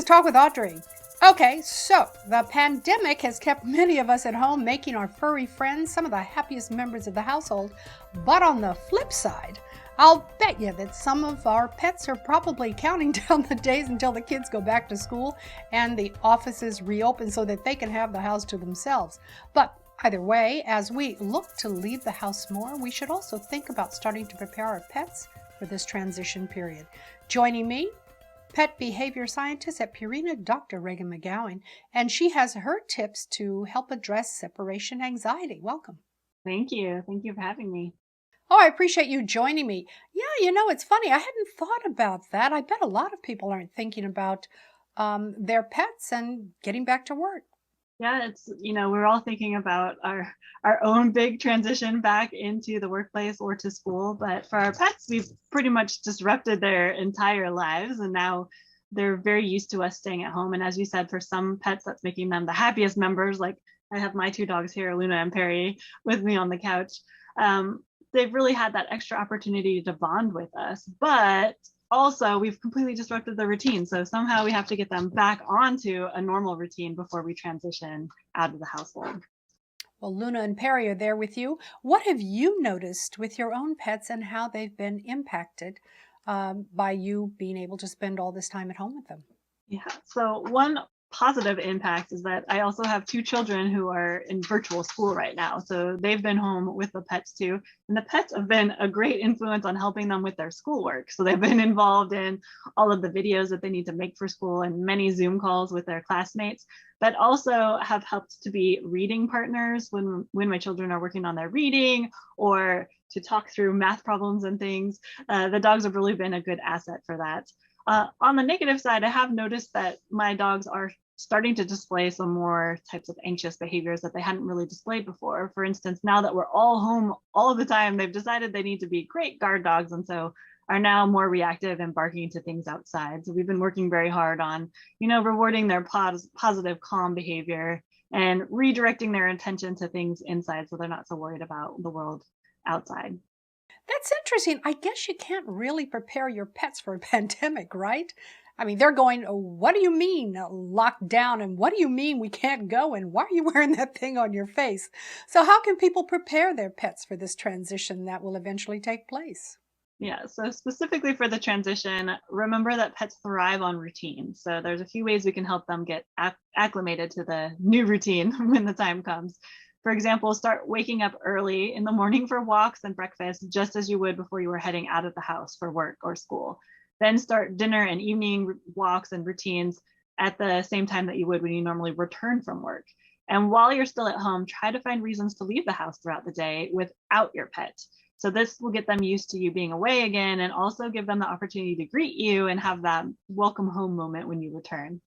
is Talk with Audrey. Okay, so the pandemic has kept many of us at home, making our furry friends some of the happiest members of the household. But on the flip side, I'll bet you that some of our pets are probably counting down the days until the kids go back to school and the offices reopen so that they can have the house to themselves. But either way, as we look to leave the house more, we should also think about starting to prepare our pets for this transition period. Joining me, pet behavior scientist at Purina, Dr. Ragen McGowan, and she has her tips to help address separation anxiety. Welcome. Thank you. Thank you for having me. Oh, I appreciate you joining me. Yeah, it's funny. I hadn't thought about that. I bet a lot of people aren't thinking about their pets and getting back to work. Yeah, we're all thinking about our own big transition back into the workplace or to school, but for our pets, we've pretty much disrupted their entire lives, and now they're very used to us staying at home. And as you said, for some pets, that's making them the happiest members. Like I have my two dogs here, Luna and Perry, with me on the couch. They've really had that extra opportunity to bond with us, but also we've completely disrupted the routine. So somehow we have to get them back onto a normal routine before we transition out of the household. Well, Luna and Perry are there with you. What have you noticed with your own pets and how they've been impacted by you being able to spend all this time at home with them? Yeah. So one positive impact is that I also have two children who are in virtual school right now. So they've been home with the pets too. And the pets have been a great influence on helping them with their schoolwork. So they've been involved in all of the videos that they need to make for school and many Zoom calls with their classmates, but also have helped to be reading partners when my children are working on their reading or to talk through math problems and things. The dogs have really been a good asset for that. On the negative side, I have noticed that my dogs are starting to display some more types of anxious behaviors that they hadn't really displayed before. For instance, now that we're all home all the time, they've decided they need to be great guard dogs, and so are now more reactive and barking to things outside. So we've been working very hard on, rewarding their positive, calm behavior and redirecting their attention to things inside so they're not so worried about the world outside. That's interesting. I guess you can't really prepare your pets for a pandemic, right? I mean, they're going, "Oh, what do you mean locked down? And what do you mean we can't go? And why are you wearing that thing on your face?" So, how can people prepare their pets for this transition that will eventually take place? Yeah, so specifically for the transition, remember that pets thrive on routine. So there's a few ways we can help them get acclimated to the new routine when the time comes. For example, start waking up early in the morning for walks and breakfast, just as you would before you were heading out of the house for work or school. Then start dinner and evening walks and routines at the same time that you would when you normally return from work. And while you're still at home, try to find reasons to leave the house throughout the day without your pet. So this will get them used to you being away again and also give them the opportunity to greet you and have that welcome home moment when you return.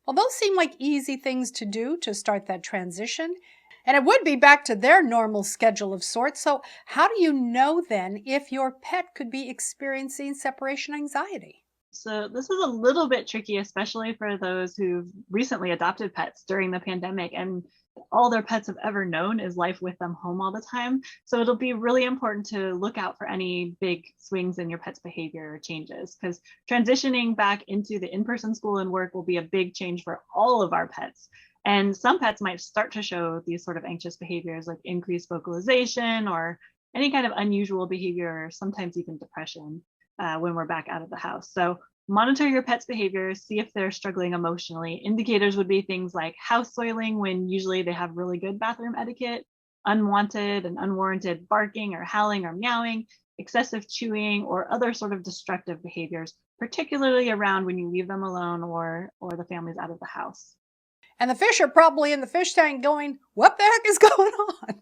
Well, those seem like easy things to do to start that transition. And it would be back to their normal schedule of sorts. So, how do you know then if your pet could be experiencing separation anxiety? So this is a little bit tricky, especially for those who've recently adopted pets during the pandemic and all their pets have ever known is life with them home all the time. So it'll be really important to look out for any big swings in your pet's behavior or changes, because transitioning back into the in-person school and work will be a big change for all of our pets. And some pets might start to show these sort of anxious behaviors like increased vocalization or any kind of unusual behavior, or sometimes even depression when we're back out of the house. So monitor your pet's behaviors, see if they're struggling emotionally. Indicators would be things like house soiling when usually they have really good bathroom etiquette, unwanted and unwarranted barking or howling or meowing, excessive chewing, or other sort of destructive behaviors, particularly around when you leave them alone or the family's out of the house. And the fish are probably in the fish tank going, "What the heck is going on?"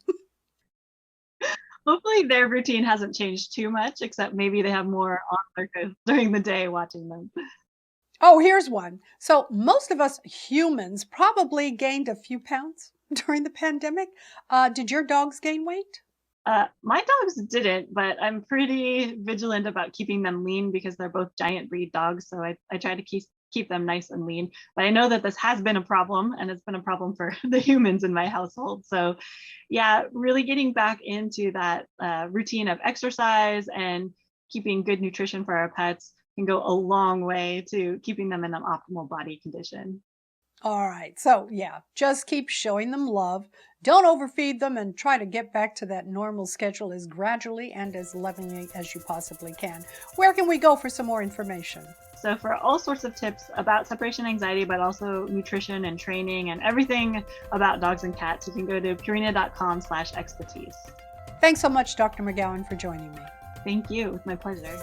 Hopefully their routine hasn't changed too much, except maybe they have more onlookers during the day watching them. Oh, here's one. So, most of us humans probably gained a few pounds during the pandemic. Did your dogs gain weight? My dogs didn't, but I'm pretty vigilant about keeping them lean because they're both giant breed dogs. So I try to keep them nice and lean. But I know that this has been a problem and it's been a problem for the humans in my household. So yeah, really getting back into that routine of exercise and keeping good nutrition for our pets can go a long way to keeping them in an optimal body condition. All right. So, yeah, just keep showing them love. Don't overfeed them and try to get back to that normal schedule as gradually and as lovingly as you possibly can. Where can we go for some more information? So for all sorts of tips about separation anxiety, but also nutrition and training and everything about dogs and cats, you can go to purina.com/expertise. Thanks so much, Dr. McGowan, for joining me. Thank you. It's my pleasure.